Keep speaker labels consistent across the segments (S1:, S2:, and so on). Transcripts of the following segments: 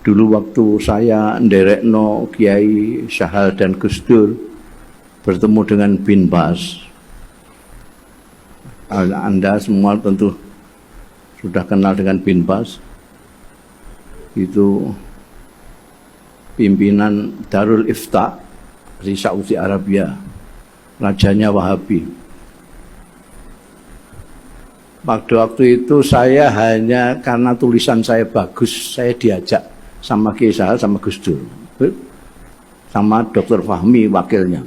S1: Dulu waktu saya nderekno Kiai Syahal dan Gus Dur bertemu dengan Bin Bas. Anda semua tentu sudah kenal dengan Bin Bas. Itu pimpinan Darul Ifta di Saudi Arabia, rajanya Wahabi. Pada waktu itu saya hanya karena tulisan saya bagus, saya diajak sama Kiai Sahal sama Gus Dur, sama Dr. Fahmi wakilnya.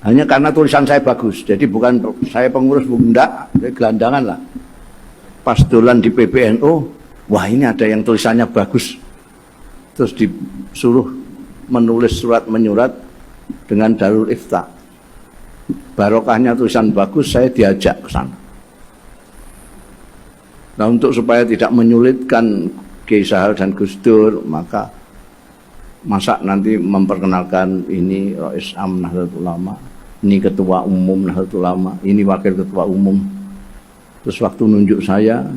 S1: Hanya karena tulisan saya bagus, jadi bukan saya pengurus, bunda, gelandangan lah. Pas dolan di PBNU, wah ini ada yang tulisannya bagus, terus disuruh menulis surat menyurat dengan Darul Ifta. Barokahnya tulisan bagus, saya diajak ke sana. Nah, untuk supaya tidak menyulitkan Kiai Sahal dan Gus Dur, maka masa nanti memperkenalkan ini Rais Am Nahdlatul Ulama, ini ketua umum Nahdlatul Ulama, ini wakil ketua umum. Terus waktu nunjuk saya,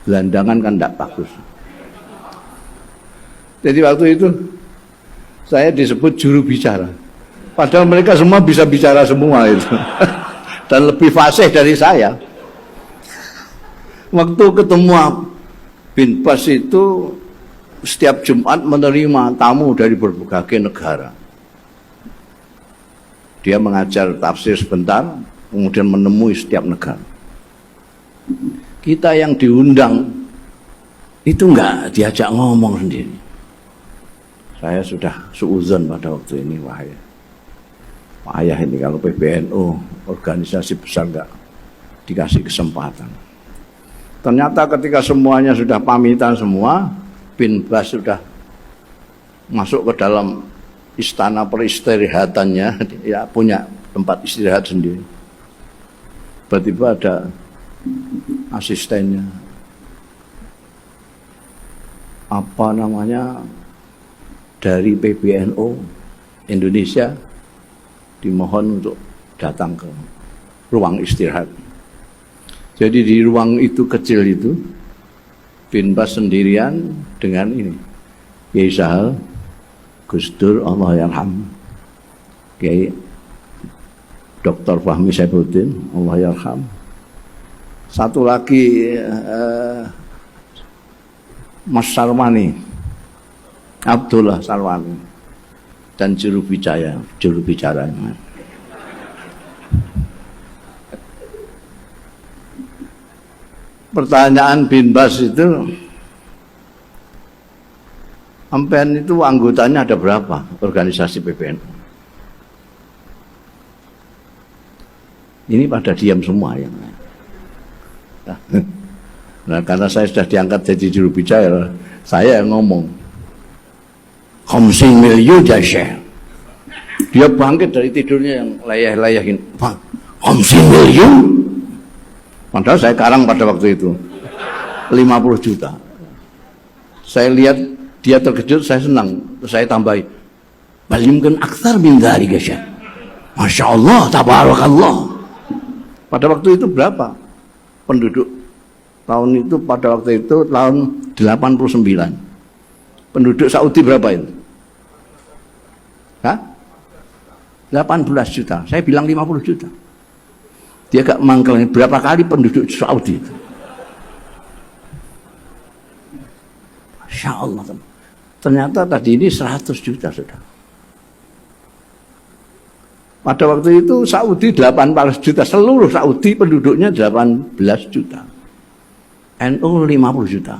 S1: gelandangan kan tidak bagus. Jadi waktu itu saya disebut juru bicara. Padahal mereka semua bisa bicara semua itu. Dan lebih fasih dari saya. Waktu ketemu Bin Bas itu setiap Jumat menerima tamu dari berbagai negara. Dia mengajar tafsir sebentar, kemudian menemui setiap negara. Kita yang diundang itu enggak diajak ngomong sendiri. Saya sudah suudzon pada waktu ini, wahai ini kalau PBNU organisasi besar enggak dikasih kesempatan. Ternyata ketika semuanya sudah pamitan semua, Bin Bas sudah masuk ke dalam istana peristirahatannya, ya punya tempat istirahat sendiri. Tiba-tiba ada asistennya, apa namanya, dari PBNU Indonesia, dimohon untuk datang ke ruang istirahat. Jadi di ruang itu kecil itu, Bin Bas sendirian dengan ini, Kiai Sahal, Gus Dur, Allah yarham, Kiai Dr. Fahmi Saifuddin, Allah yarham. Satu lagi Mas Sarwani, Abdullah Sarwani, dan juru bicaranya. Pertanyaan Bin Bas itu, sampean itu anggotanya ada berapa organisasi PBNU? Ini pada diam semua yang. Nah, karena saya sudah diangkat jadi juru bicara, saya yang ngomong. 50 miliar ya Syekh. Dia bangkit dari tidurnya yang layah-layahin. 50 miliar? Padahal saya karang pada waktu itu 50 juta. Saya lihat dia terkejut, saya senang. Terus saya tambahi, bal yumkin aktsar min dzalika Syekh. Masya Allah, tabarakallah. Pada waktu itu berapa penduduk? Tahun itu, pada waktu itu tahun 89. Penduduk Saudi berapa itu? Hah? 18 juta. Saya bilang 50 juta. Dia gak mangkel, berapa kali penduduk Saudi itu. Masya Allah. Ternyata tadi ini 100 juta sudah. Pada waktu itu Saudi 18 juta. Seluruh Saudi penduduknya 18 juta. NU 50 juta.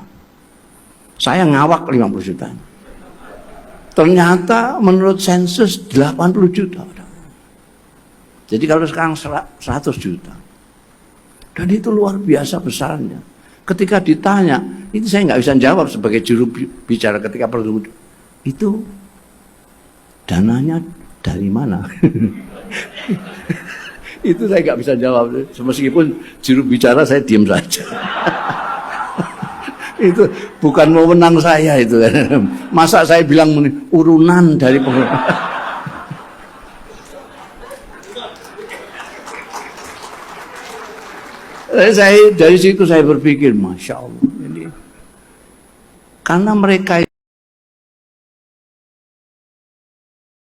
S1: Saya ngawak 50 juta. Ternyata menurut sensus 80 juta. Jadi kalau sekarang 100 juta. Dan itu luar biasa besarnya. Ketika ditanya, itu saya nggak bisa jawab sebagai juru bicara ketika perlu. Itu dananya dari mana? Itu saya nggak bisa jawab. Meskipun juru bicara saya diam saja. Itu bukan wewenang saya itu. Masa saya bilang urunan dari pengelola. Saya dari situ saya berpikir, masya Allah, ini Karena mereka